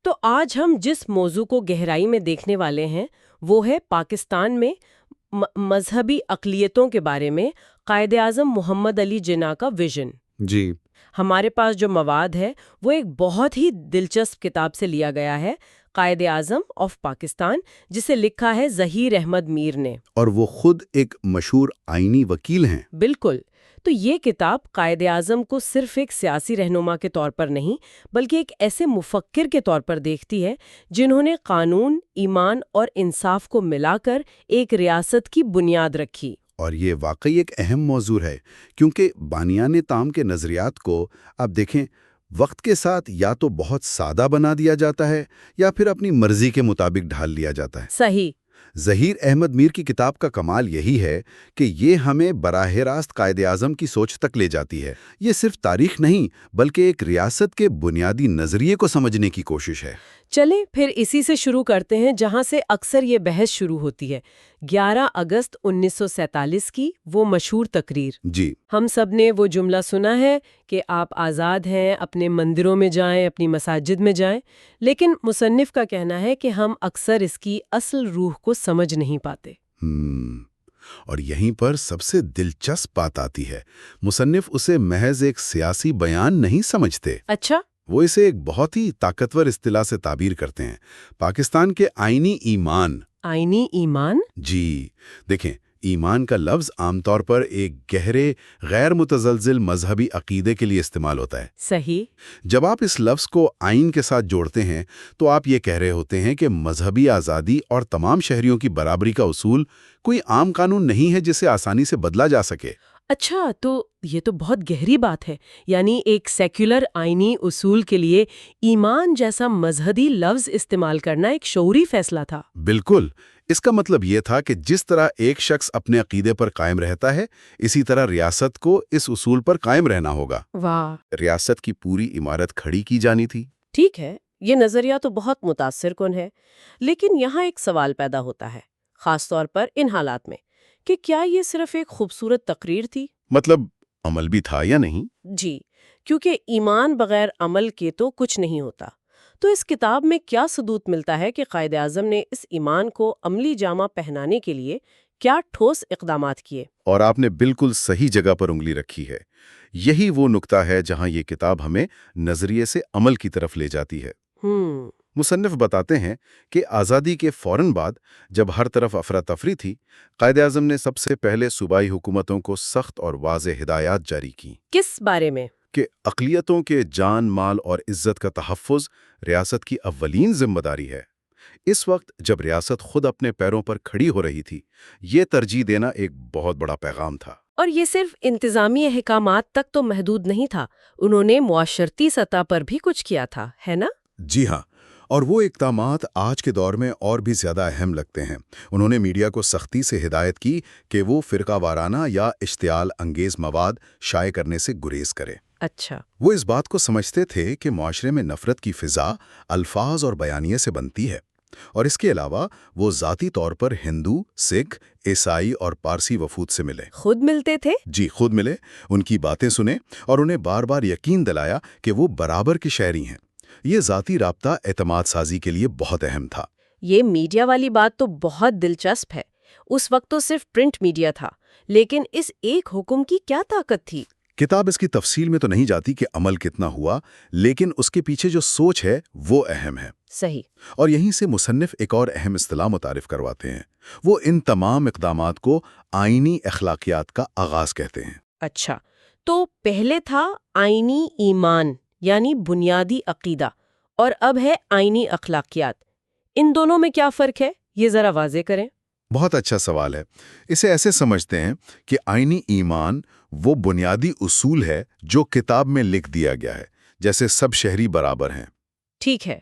تو آج ہم جس موضوع کو گہرائی میں دیکھنے والے ہیں وہ ہے پاکستان میں مذہبی اقلیتوں کے بارے میں قائد اعظم محمد علی جناح کا ویژن۔ جی ہمارے پاس جو مواد ہے وہ ایک بہت ہی دلچسپ کتاب سے لیا گیا ہے، قائد اعظم آف پاکستان، جسے لکھا ہے ظہیر احمد میر نے، اور وہ خود ایک مشہور آئینی وکیل ہیں۔ بالکل۔ تو یہ کتاب قائد اعظم کو صرف ایک سیاسی رہنما کے طور پر نہیں بلکہ ایک ایسے مفکر کے طور پر دیکھتی ہے جنہوں نے قانون، ایمان اور انصاف کو ملا کر ایک ریاست کی بنیاد رکھی۔ اور یہ واقعی ایک اہم موضوع ہے کیونکہ بانیان طام کے نظریات کو آپ دیکھیں، وقت کے ساتھ یا تو بہت سادہ بنا دیا جاتا ہے یا پھر اپنی مرضی کے مطابق ڈھال لیا جاتا ہے۔ صحیح۔ ظہیر احمد میر کی کتاب کا کمال یہی ہے کہ یہ ہمیں براہ راست قائد اعظم کی سوچ تک لے جاتی ہے۔ یہ صرف تاریخ نہیں بلکہ ایک ریاست کے بنیادی نظریے کو سمجھنے کی کوشش ہے۔ چلیں پھر اسی سے شروع کرتے ہیں جہاں سے اکثر یہ بحث شروع ہوتی ہے، 11 اگست 1947 کی وہ مشہور تقریر۔ جی ہم سب نے وہ جملہ سنا ہے کہ آپ آزاد ہیں، اپنے مندروں میں جائیں، اپنی مساجد میں جائیں، لیکن مصنف کا کہنا ہے کہ ہم اکثر اس کی اصل روح کو سمجھ نہیں پاتے۔ اور یہیں پر سب سے دلچسپ بات آتی ہے، مصنف اسے محض ایک سیاسی بیان نہیں سمجھتے۔ اچھا؟ وہ اسے ایک بہت ہی طاقتور اصطلاح سے تعبیر کرتے ہیں، پاکستان کے آئینی ایمان۔ آئینی ایمان؟ جی دیکھیں، ایمان کا لفظ عام طور پر ایک گہرے غیر متزلزل مذہبی عقیدے کے لیے استعمال ہوتا ہے۔ صحیح۔ جب آپ اس لفظ کو آئین کے ساتھ جوڑتے ہیں تو آپ یہ کہہ رہے ہوتے ہیں کہ مذہبی آزادی اور تمام شہریوں کی برابری کا اصول کوئی عام قانون نہیں ہے جسے آسانی سے بدلا جا سکے۔ اچھا، تو یہ تو بہت گہری بات ہے، یعنی ایک سیکولر آئینی اصول کے لیے ایمان جیسا مذہبی لفظ استعمال کرنا ایک شعوری فیصلہ تھا۔ بالکل، اس کا مطلب یہ تھا کہ جس طرح ایک شخص اپنے عقیدے پر قائم رہتا ہے، اسی طرح ریاست کو اس اصول پر قائم رہنا ہوگا۔ واہ! ریاست کی پوری عمارت کھڑی کی جانی تھی۔ ٹھیک ہے، یہ نظریہ تو بہت متاثر کن ہے، لیکن یہاں ایک سوال پیدا ہوتا ہے، خاص طور پر ان حالات میں، کہ کیا یہ صرف ایک خوبصورت تقریر تھی؟ مطلب عمل بھی تھا یا نہیں؟ جی، کیونکہ ایمان بغیر عمل کے تو کچھ نہیں ہوتا۔ تو اس کتاب میں کیا ثبوت ملتا ہے کہ قائد اعظم نے اس ایمان کو عملی جامہ پہنانے کے لیے کیا ٹھوس اقدامات کیے؟ اور آپ نے بالکل صحیح جگہ پر انگلی رکھی ہے۔ یہی وہ نقطہ ہے جہاں یہ کتاب ہمیں نظریے سے عمل کی طرف لے جاتی ہے۔ مصنف بتاتے ہیں کہ آزادی کے فوراً بعد جب ہر طرف افراتفری تھی، قائد اعظم نے سب سے پہلے صوبائی حکومتوں کو سخت اور واضح ہدایات جاری کی۔ کس بارے میں؟ کہ اقلیتوں کے جان، مال اور عزت کا تحفظ ریاست کی اولین ذمہ داری ہے۔ اس وقت جب ریاست خود اپنے پیروں پر کھڑی ہو رہی تھی، یہ ترجیح دینا ایک بہت بڑا پیغام تھا۔ اور یہ صرف انتظامی احکامات تک تو محدود نہیں تھا، انہوں نے معاشرتی سطح پر بھی کچھ کیا تھا، ہے نا؟ جی ہاں، اور وہ اقدامات آج کے دور میں اور بھی زیادہ اہم لگتے ہیں۔ انہوں نے میڈیا کو سختی سے ہدایت کی کہ وہ فرقہ وارانہ یا اشتعال انگیز مواد شائع کرنے سے گریز کرے۔ اچھا۔ وہ اس بات کو سمجھتے تھے کہ معاشرے میں نفرت کی فضا الفاظ اور بیانیے سے بنتی ہے، اور اس کے علاوہ وہ ذاتی طور پر ہندو، سکھ، عیسائی اور پارسی وفود سے ملے۔ خود ملتے تھے؟ جی، خود ملے، ان کی باتیں سنے اور انہیں بار بار یقین دلایا کہ وہ برابر کے شہری ہیں۔ یہ ذاتی رابطہ اعتماد سازی کے لیے بہت اہم تھا۔ یہ میڈیا والی بات تو بہت دلچسپ ہے۔ اس وقت تو صرف پرنٹ میڈیا تھا، لیکن اس ایک حکم کی کیا طاقت تھی؟ کتاب اس کی تفصیل میں تو نہیں جاتی کہ عمل کتنا ہوا، لیکن اس کے پیچھے جو سوچ ہے وہ اہم ہے۔ صحیح۔ اور یہیں سے مصنف ایک اور اہم اصطلاح متعارف کرواتے ہیں، وہ ان تمام اقدامات کو آئینی اخلاقیات کا آغاز کہتے ہیں۔ اچھا، تو پہلے تھا آئینی ایمان یعنی بنیادی عقیدہ، اور اب ہے آئینی اخلاقیات۔ ان دونوں میں کیا فرق ہے، یہ ذرا واضح کریں۔ بہت اچھا سوال ہے۔ اسے ایسے سمجھتے ہیں کہ آئینی ایمان وہ بنیادی اصول ہے جو کتاب میں لکھ دیا گیا ہے، جیسے سب شہری برابر ہیں۔ ٹھیک ہے۔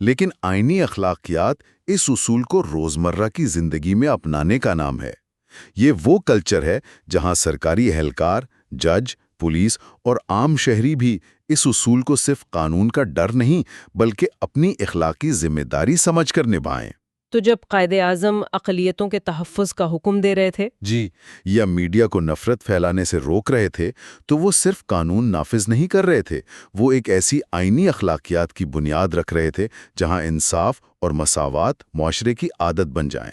لیکن آئینی اخلاقیات اس اصول کو روزمرہ کی زندگی میں اپنانے کا نام ہے۔ یہ وہ کلچر ہے جہاں سرکاری اہلکار، جج، پولیس اور عام شہری بھی اس اصول کو صرف قانون کا ڈر نہیں بلکہ اپنی اخلاقی ذمہ داری سمجھ کر نبھائیں۔ تو جب قائد اعظم اقلیتوں کے تحفظ کا حکم دے رہے تھے جی، یا میڈیا کو نفرت پھیلانے سے روک رہے تھے تو وہ صرف قانون نافذ نہیں کر رہے تھے، وہ ایک ایسی آئینی اخلاقیات کی بنیاد رکھ رہے تھے جہاں انصاف اور مساوات معاشرے کی عادت بن جائیں۔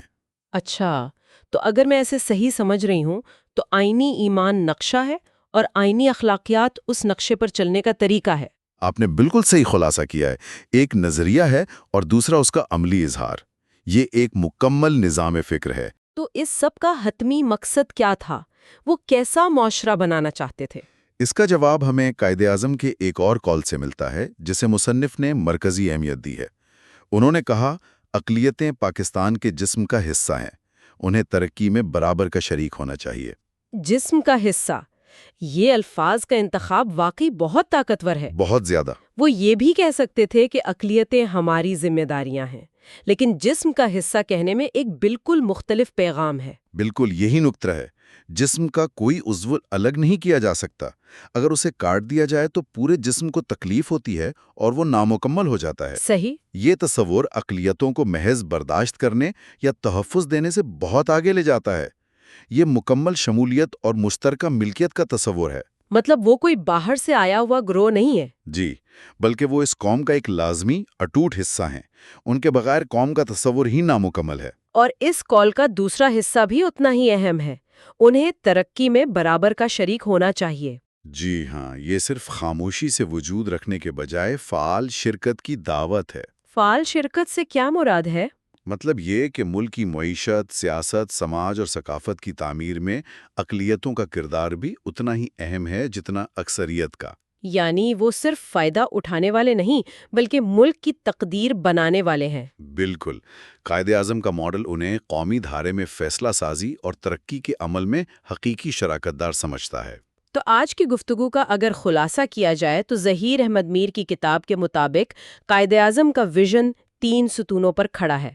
اچھا، تو اگر میں ایسے صحیح سمجھ رہی ہوں تو آئینی ایمان نقشہ ہے اور آئینی اخلاقیات اس نقشے پر چلنے کا طریقہ ہے۔ آپ نے بالکل صحیح خلاصہ کیا ہے، ایک نظریہ ہے اور دوسرا اس کا عملی اظہار۔ یہ ایک مکمل نظام فکر ہے۔ تو اس سب کا حتمی مقصد کیا تھا؟ وہ کیسا معاشرہ بنانا چاہتے تھے؟ اس کا جواب ہمیں قائد اعظم کے ایک اور قول سے ملتا ہے جسے مصنف نے مرکزی اہمیت دی ہے۔ انہوں نے کہا، اقلیتیں پاکستان کے جسم کا حصہ ہیں، انہیں ترقی میں برابر کا شریک ہونا چاہیے۔ جسم کا حصہ، یہ الفاظ کا انتخاب واقعی بہت طاقتور ہے۔ بہت زیادہ۔ وہ یہ بھی کہہ سکتے تھے کہ اقلیتیں ہماری ذمہ داریاں ہیں، لیکن جسم کا حصہ کہنے میں ایک بالکل مختلف پیغام ہے۔ بالکل یہی نکتہ ہے۔ جسم کا کوئی عضو الگ نہیں کیا جا سکتا۔ اگر اسے کاٹ دیا جائے تو پورے جسم کو تکلیف ہوتی ہے اور وہ نامکمل ہو جاتا ہے۔ صحیح۔ یہ تصور اقلیتوں کو محض برداشت کرنے یا تحفظ دینے سے بہت آگے لے جاتا ہے۔ یہ مکمل شمولیت اور مشترکہ ملکیت کا تصور ہے۔ مطلب وہ کوئی باہر سے آیا ہوا گروہ نہیں ہے۔ جی، بلکہ وہ اس قوم کا ایک لازمی اٹوٹ حصہ ہیں۔ ان کے بغیر قوم کا تصور ہی نامکمل ہے۔ اور اس کال کا دوسرا حصہ بھی اتنا ہی اہم ہے، انہیں ترقی میں برابر کا شریک ہونا چاہیے۔ جی ہاں، یہ صرف خاموشی سے وجود رکھنے کے بجائے فعال شرکت کی دعوت ہے۔ فعال شرکت سے کیا مراد ہے؟ مطلب یہ کہ ملک کی معیشت، سیاست، سماج اور ثقافت کی تعمیر میں اقلیتوں کا کردار بھی اتنا ہی اہم ہے جتنا اکثریت کا۔ یعنی وہ صرف فائدہ اٹھانے والے نہیں بلکہ ملک کی تقدیر بنانے والے ہیں۔ بالکل۔ قائد اعظم کا ماڈل انہیں قومی دھارے میں فیصلہ سازی اور ترقی کے عمل میں حقیقی شراکت دار سمجھتا ہے۔ تو آج کی گفتگو کا اگر خلاصہ کیا جائے تو ظہیر احمد میر کی کتاب کے مطابق قائد اعظم کا ویژن 3 ستونوں پر کھڑا ہے۔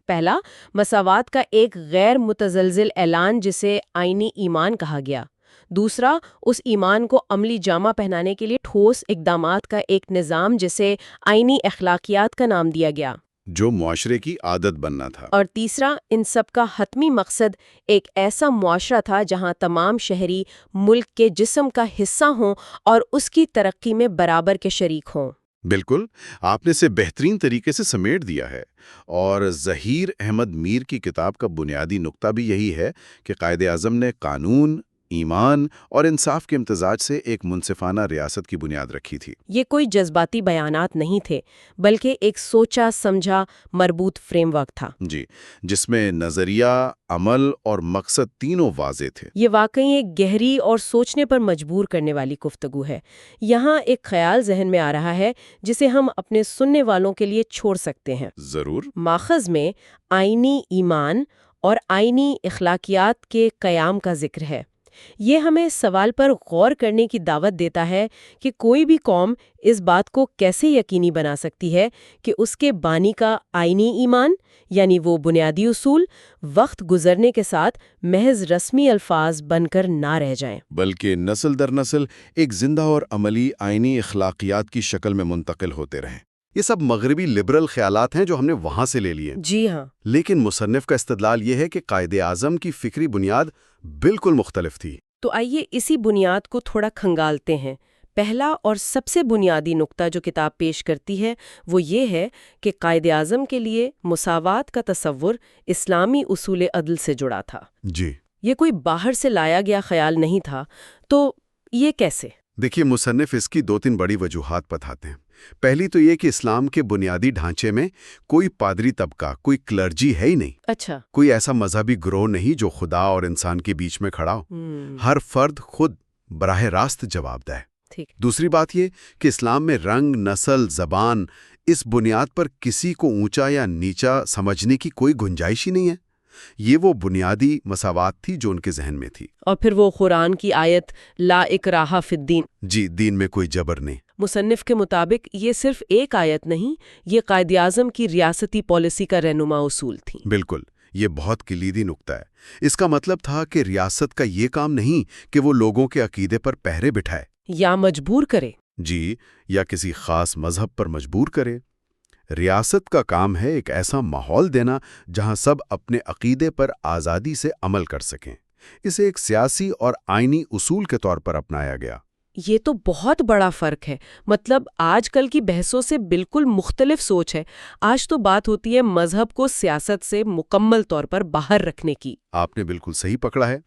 پہلا، مساوات کا ایک غیر متزلزل اعلان جسے آئینی ایمان کہا گیا۔ دوسرا، اس ایمان کو عملی جامہ پہنانے کے لیے ٹھوس اقدامات کا ایک نظام جسے آئینی اخلاقیات کا نام دیا گیا، جو معاشرے کی عادت بننا تھا۔ اور تیسرا، ان سب کا حتمی مقصد ایک ایسا معاشرہ تھا جہاں تمام شہری ملک کے جسم کا حصہ ہوں اور اس کی ترقی میں برابر کے شریک ہوں۔ بالکل، آپ نے اسے بہترین طریقے سے سمیٹ دیا ہے، اور ظہیر احمد میر کی کتاب کا بنیادی نقطہ بھی یہی ہے کہ قائد اعظم نے قانون، ایمان اور انصاف کے امتزاج سے ایک منصفانہ ریاست کی بنیاد رکھی تھی۔ یہ کوئی جذباتی بیانات نہیں تھے بلکہ ایک سوچا سمجھا مربوط فریم ورک تھا۔ جی، جس میں نظریہ، عمل اور مقصد تینوں واضح تھے۔ یہ واقعی ایک گہری اور سوچنے پر مجبور کرنے والی گفتگو ہے۔ یہاں ایک خیال ذہن میں آ رہا ہے جسے ہم اپنے سننے والوں کے لیے چھوڑ سکتے ہیں۔ ضرور۔ ماخذ میں آئینی ایمان اور آئینی اخلاقیات کے قیام کا ذکر ہے۔ یہ ہمیں سوال پر غور کرنے کی دعوت دیتا ہے کہ کوئی بھی قوم اس بات کو کیسے یقینی بنا سکتی ہے کہ اس کے بانی کا آئینی ایمان، یعنی وہ بنیادی اصول، وقت گزرنے کے ساتھ محض رسمی الفاظ بن کر نہ رہ جائیں، بلکہ نسل در نسل ایک زندہ اور عملی آئینی اخلاقیات کی شکل میں منتقل ہوتے رہیں۔ یہ سب مغربی لبرل خیالات ہیں جو ہم نے وہاں سے لے لیے۔ جی ہاں، لیکن مصنف کا استدلال یہ ہے کہ قائد اعظم کی فکری بنیاد بالکل مختلف تھی۔ تو آئیے اسی بنیاد کو تھوڑا کھنگالتے ہیں۔ پہلا اور سب سے بنیادی نقطہ جو کتاب پیش کرتی ہے وہ یہ ہے کہ قائد اعظم کے لیے مساوات کا تصور اسلامی اصول عدل سے جڑا تھا۔ جی، یہ کوئی باہر سے لایا گیا خیال نہیں تھا۔ تو یہ کیسے؟ دیکھیے، مصنف اس کی 2-3 بڑی وجوہات بتاتے ہیں۔ پہلی تو یہ کہ اسلام کے بنیادی ڈھانچے میں کوئی پادری طبقہ، کوئی کلرجی ہے ہی نہیں۔ اچھا، کوئی ایسا مذہبی گروہ نہیں جو خدا اور انسان کے بیچ میں کھڑا ہو۔ ہر فرد خود براہ راست جواب دہ ہے۔ ٹھیک۔ دوسری بات یہ کہ اسلام میں رنگ، نسل، زبان، اس بنیاد پر کسی کو اونچا یا نیچا سمجھنے کی کوئی گنجائش ہی نہیں ہے۔ یہ وہ بنیادی مساوات تھی جو ان کے ذہن میں تھی۔ اور پھر وہ قرآن کی آیت لا اکراہ فی الدین۔ جی، دین میں کوئی جبر نہیں۔ مصنف کے مطابق یہ صرف ایک آیت نہیں، یہ قائد اعظم کی ریاستی پالیسی کا رہنما اصول تھی۔ بالکل، یہ بہت کلیدی نقطہ ہے۔ اس کا مطلب تھا کہ ریاست کا یہ کام نہیں کہ وہ لوگوں کے عقیدے پر پہرے بٹھائے یا مجبور کرے۔ جی، یا کسی خاص مذہب پر مجبور کرے۔ ریاست کا کام ہے ایک ایسا ماحول دینا جہاں سب اپنے عقیدے پر آزادی سے عمل کر سکیں۔ اسے ایک سیاسی اور آئینی اصول کے طور پر اپنایا گیا۔ یہ تو بہت بڑا فرق ہے، مطلب آج کل کی بحثوں سے بالکل مختلف سوچ ہے۔ آج تو بات ہوتی ہے مذہب کو سیاست سے مکمل طور پر باہر رکھنے کی۔ آپ نے بالکل صحیح پکڑا ہے۔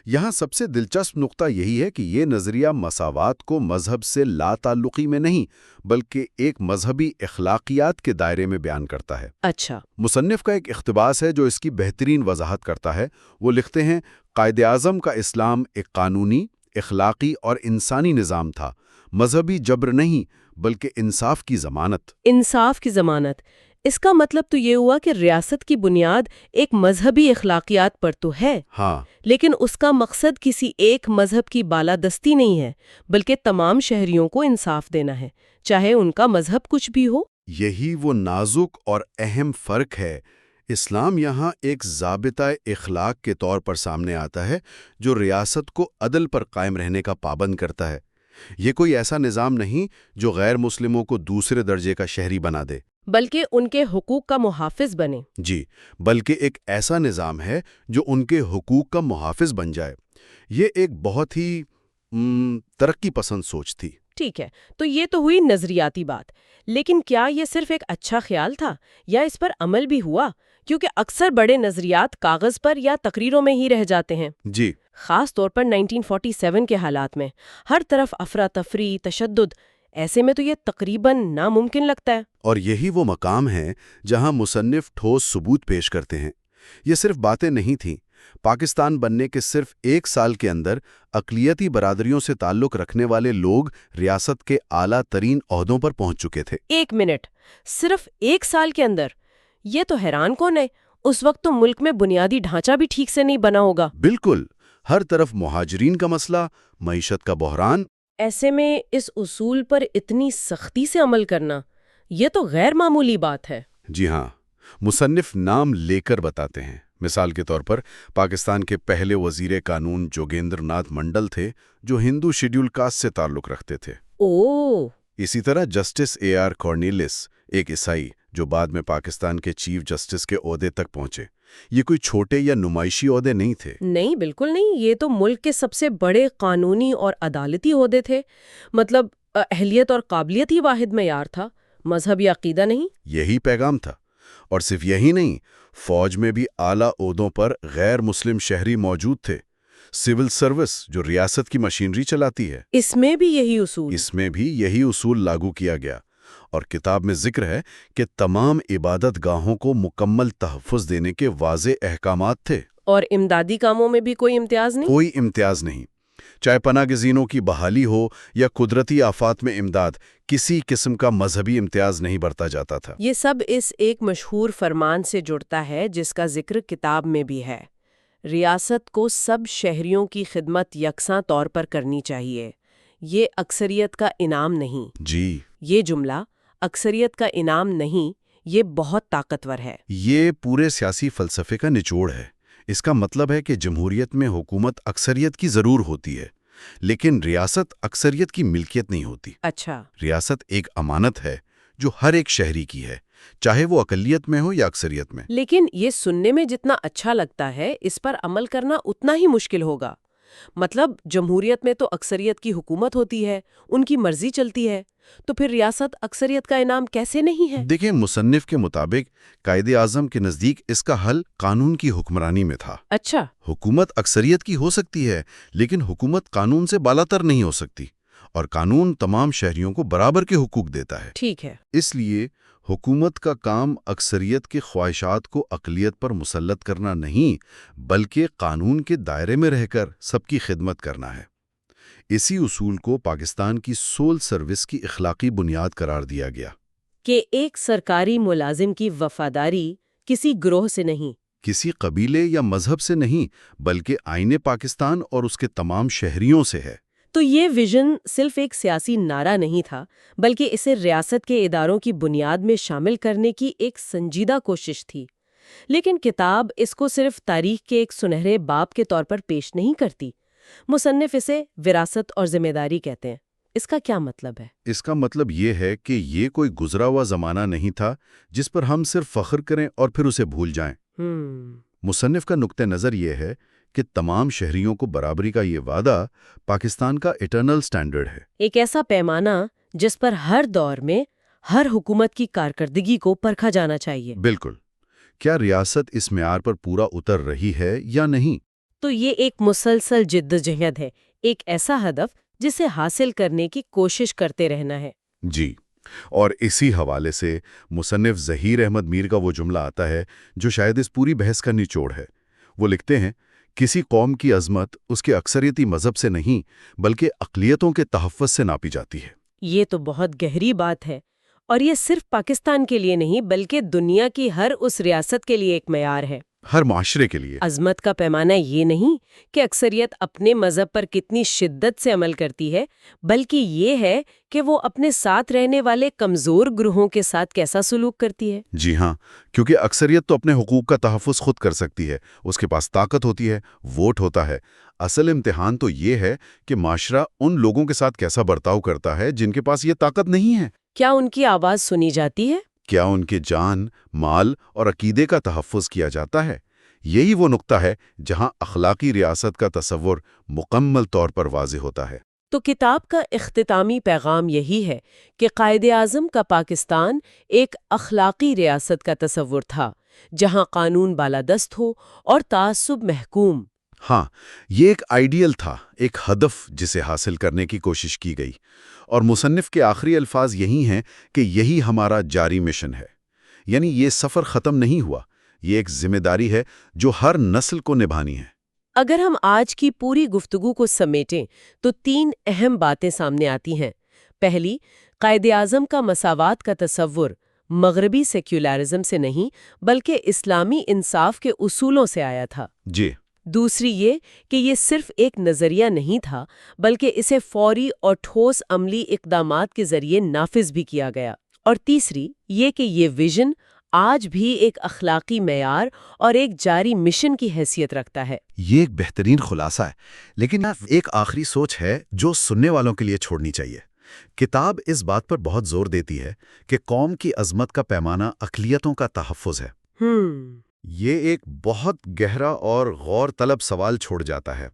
یہاں سب سے دلچسپ نقطہ یہی ہے کہ یہ نظریہ مساوات کو مذہب سے لا تعلقی میں نہیں بلکہ ایک مذہبی اخلاقیات کے دائرے میں بیان کرتا ہے۔ اچھا۔ مصنف کا ایک اقتباس ہے جو اس کی بہترین وضاحت کرتا ہے۔ وہ لکھتے ہیں، قائد اعظم کا اسلام ایک قانونی، اخلاقی اور انسانی نظام تھا، مذہبی جبر نہیں بلکہ انصاف کی ضمانت۔ انصاف کی ضمانت، اس کا مطلب تو یہ ہوا کہ ریاست کی بنیاد ایک مذہبی اخلاقیات پر تو ہے، ہاں، لیکن اس کا مقصد کسی ایک مذہب کی بالادستی نہیں ہے بلکہ تمام شہریوں کو انصاف دینا ہے، چاہے ان کا مذہب کچھ بھی ہو۔ یہی وہ نازک اور اہم فرق ہے۔ اسلام یہاں ایک ضابطۂ اخلاق کے طور پر سامنے آتا ہے جو ریاست کو عدل پر قائم رہنے کا پابند کرتا ہے۔ یہ کوئی ایسا نظام نہیں جو غیر مسلموں کو دوسرے درجے کا شہری بنا دے، بلکہ ان کے حقوق کا محافظ بنے۔ جی، بلکہ ایک ایسا نظام ہے جو ان کے حقوق کا محافظ بن جائے۔ یہ ایک بہت ہی ترقی پسند سوچ تھی۔ ٹھیک ہے، تو یہ تو ہوئی نظریاتی بات، لیکن کیا یہ صرف ایک اچھا خیال تھا یا اس پر عمل بھی ہوا؟ کیونکہ اکثر بڑے نظریات کاغذ پر یا تقریروں میں ہی رہ جاتے ہیں۔ جی، خاص طور پر 1947 کے حالات میں ہر طرف افراتفری، تشدد، ایسے میں تو یہ تقریباً ناممکن لگتا ہے۔ اور یہی وہ مقام ہے جہاں مصنف ٹھوس ثبوت پیش کرتے ہیں۔ یہ صرف باتیں نہیں تھیں۔ پاکستان بننے کے صرف 1 سال کے اندر اقلیتی برادریوں سے تعلق رکھنے والے لوگ ریاست کے اعلیٰ ترین عہدوں پر پہنچ چکے تھے۔ 1 منٹ، صرف 1 سال کے اندر؟ یہ تو حیران کون ہے، اس وقت تو ملک میں بنیادی ڈھانچہ بھی ٹھیک سے نہیں بنا ہوگا۔ بالکل، ہر طرف مہاجرین کا مسئلہ، معیشت کا بحران۔ ایسے میں اس اصول پر اتنی سختی سے عمل کرنا، یہ تو غیر معمولی بات ہے۔ جی ہاں، مصنف نام لے کر بتاتے ہیں۔ مثال کے طور پر پاکستان کے پہلے وزیر قانون جوگیندر ناتھ منڈل تھے جو ہندو شیڈول کاسٹ سے تعلق رکھتے تھے۔ اوہ! اسی طرح جسٹس AR کارنیلس، ایک عیسائی جو بعد میں پاکستان کے چیف جسٹس کے عہدے تک پہنچے۔ یہ کوئی چھوٹے یا نمائشی عہدے نہیں تھے۔ نہیں، بالکل نہیں، یہ تو ملک کے سب سے بڑے قانونی اور عدالتی عہدے تھے۔ مطلب اہلیت اور قابلیت ہی واحد معیار تھا، مذہب یا عقیدہ نہیں۔ یہی پیغام تھا۔ اور صرف یہی نہیں، فوج میں بھی اعلیٰ عہدوں پر غیر مسلم شہری موجود تھے۔ سول سروس جو ریاست کی مشینری چلاتی ہے، اس میں بھی یہی اصول لاگو کیا گیا۔ اور کتاب میں ذکر ہے کہ تمام عبادت گاہوں کو مکمل تحفظ دینے کے واضح احکامات تھے۔ اور امدادی کاموں میں بھی کوئی امتیاز نہیں؟ کوئی امتیاز نہیں، چاہے پناہ گزینوں کی بحالی ہو یا قدرتی آفات میں امداد، کسی قسم کا مذہبی امتیاز نہیں برتا جاتا تھا۔ یہ سب اس ایک مشہور فرمان سے جڑتا ہے جس کا ذکر کتاب میں بھی ہے، ریاست کو سب شہریوں کی خدمت یکساں طور پر کرنی چاہیے، یہ اکثریت کا انعام نہیں۔ جی، یہ جملہ اکثریت کا انعام نہیں، یہ بہت طاقتور ہے۔ یہ پورے سیاسی فلسفے کا نچوڑ ہے۔ اس کا مطلب ہے کہ جمہوریت میں حکومت اکثریت کی ضرور ہوتی ہے، لیکن ریاست اکثریت کی ملکیت نہیں ہوتی۔ اچھا۔ ریاست ایک امانت ہے جو ہر ایک شہری کی ہے، چاہے وہ اقلیت میں ہو یا اکثریت میں۔ لیکن یہ سننے میں جتنا اچھا لگتا ہے، اس پر عمل کرنا اتنا ہی مشکل ہوگا۔ مطلب جمہوریت میں تو اکثریت کی حکومت ہوتی ہے، ان کی مرضی چلتی ہے، تو پھر ریاست اکثریت کا انعام کیسے نہیں ہے؟ دیکھیں، مصنف کے مطابق قائد اعظم کے نزدیک اس کا حل قانون کی حکمرانی میں تھا۔ اچھا۔ حکومت اکثریت کی ہو سکتی ہے، لیکن حکومت قانون سے بالاتر نہیں ہو سکتی، اور قانون تمام شہریوں کو برابر کے حقوق دیتا ہے۔ ٹھیک ہے۔ اس لیے حکومت کا کام اکثریت کی خواہشات کو اقلیت پر مسلط کرنا نہیں، بلکہ قانون کے دائرے میں رہ کر سب کی خدمت کرنا ہے۔ اسی اصول کو پاکستان کی سول سروس کی اخلاقی بنیاد قرار دیا گیا کہ ایک سرکاری ملازم کی وفاداری کسی گروہ سے نہیں، کسی قبیلے یا مذہب سے نہیں، بلکہ آئین پاکستان اور اس کے تمام شہریوں سے ہے۔ تو یہ ویژن صرف ایک سیاسی نعرہ نہیں تھا، بلکہ اسے ریاست کے اداروں کی بنیاد میں شامل کرنے کی ایک سنجیدہ کوشش تھی۔ لیکن کتاب اس کو صرف تاریخ کے ایک سنہرے باب کے طور پر پیش نہیں کرتی۔ مصنف اسے وراثت اور ذمہ داری کہتے ہیں۔ اس کا کیا مطلب ہے؟ اس کا مطلب یہ ہے کہ یہ کوئی گزرا ہوا زمانہ نہیں تھا جس پر ہم صرف فخر کریں اور پھر اسے بھول جائیں۔ مصنف کا نقطہ نظر یہ ہے کہ تمام شہریوں کو برابری کا یہ وعدہ پاکستان کا ایٹرنل سٹینڈرڈ ہے، ایک ایسا پیمانہ جس پر ہر دور میں ہر حکومت کی کارکردگی کو پرکھا جانا چاہیے۔ بالکل۔ کیا ریاست اس معیار پر پورا اتر رہی ہے یا نہیں؟ تو یہ ایک مسلسل جدوجہد ہے، ایک ایسا ہدف جسے حاصل کرنے کی کوشش کرتے رہنا ہے۔ جی، اور اسی حوالے سے مصنف ظہیر احمد میر کا وہ جملہ آتا ہے جو شاید اس پوری بحث کا نچوڑ ہے۔ وہ لکھتے ہیں، کسی قوم کی عظمت اس کے اکثریتی مذہب سے نہیں بلکہ اقلیتوں کے تحفظ سے ناپی جاتی ہے۔ یہ تو بہت گہری بات ہے، اور یہ صرف پاکستان کے لیے نہیں بلکہ دنیا کی ہر اس ریاست کے لیے ایک معیار ہے، ہر معاشرے کے لیے۔ عظمت کا پیمانہ یہ نہیں کہ اکثریت اپنے مذہب پر کتنی شدت سے عمل کرتی ہے، بلکہ یہ ہے کہ وہ اپنے ساتھ رہنے والے کمزور گروہوں کے ساتھ کیسا سلوک کرتی ہے۔ جی ہاں، کیونکہ اکثریت تو اپنے حقوق کا تحفظ خود کر سکتی ہے، اس کے پاس طاقت ہوتی ہے، ووٹ ہوتا ہے۔ اصل امتحان تو یہ ہے کہ معاشرہ ان لوگوں کے ساتھ کیسا برتاؤ کرتا ہے جن کے پاس یہ طاقت نہیں ہے۔ کیا ان کی آواز سنی جاتی ہے؟ کیا ان کے جان، مال اور عقیدے کا تحفظ کیا جاتا ہے؟ یہی وہ نقطہ ہے جہاں اخلاقی ریاست کا تصور مکمل طور پر واضح ہوتا ہے۔ تو کتاب کا اختتامی پیغام یہی ہے کہ قائد اعظم کا پاکستان ایک اخلاقی ریاست کا تصور تھا، جہاں قانون بالادست ہو اور تعصب محکوم۔ ہاں، یہ ایک آئیڈیل تھا، ایک ہدف جسے حاصل کرنے کی کوشش کی گئی، اور مصنف کے آخری الفاظ یہی ہیں کہ یہی ہمارا جاری مشن ہے۔ یعنی یہ سفر ختم نہیں ہوا، یہ ایک ذمہ داری ہے جو ہر نسل کو نبھانی ہے۔ اگر ہم آج کی پوری گفتگو کو سمیٹیں تو 3 اہم باتیں سامنے آتی ہیں۔ پہلی، قائد اعظم کا مساوات کا تصور مغربی سیکولرزم سے نہیں بلکہ اسلامی انصاف کے اصولوں سے آیا تھا۔ جی۔ دوسری یہ کہ یہ صرف ایک نظریہ نہیں تھا بلکہ اسے فوری اور ٹھوس عملی اقدامات کے ذریعے نافذ بھی کیا گیا۔ اور تیسری یہ کہ یہ ویژن آج بھی ایک اخلاقی معیار اور ایک جاری مشن کی حیثیت رکھتا ہے۔ یہ ایک بہترین خلاصہ ہے، لیکن ایک آخری سوچ ہے جو سننے والوں کے لیے چھوڑنی چاہیے۔ کتاب اس بات پر بہت زور دیتی ہے کہ قوم کی عظمت کا پیمانہ اقلیتوں کا تحفظ ہے۔ یہ ایک بہت گہرا اور غور طلب سوال چھوڑ جاتا ہے۔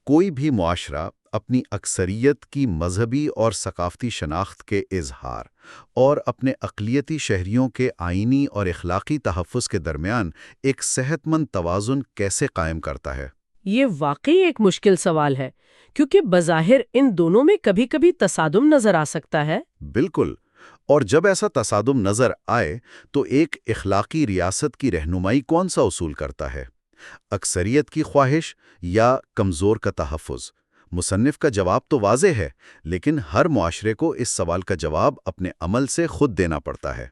کوئی بھی معاشرہ اپنی اکثریت کی مذہبی اور ثقافتی شناخت کے اظہار اور اپنے اقلیتی شہریوں کے آئینی اور اخلاقی تحفظ کے درمیان ایک صحت مند توازن کیسے قائم کرتا ہے؟ یہ واقعی ایک مشکل سوال ہے، کیونکہ بظاہر ان دونوں میں کبھی کبھی تصادم نظر آ سکتا ہے۔ بالکل، اور جب ایسا تصادم نظر آئے تو ایک اخلاقی ریاست کی رہنمائی کون سا اصول کرتا ہے؟ اکثریت کی خواہش یا کمزور کا تحفظ؟ مصنف کا جواب تو واضح ہے، لیکن ہر معاشرے کو اس سوال کا جواب اپنے عمل سے خود دینا پڑتا ہے۔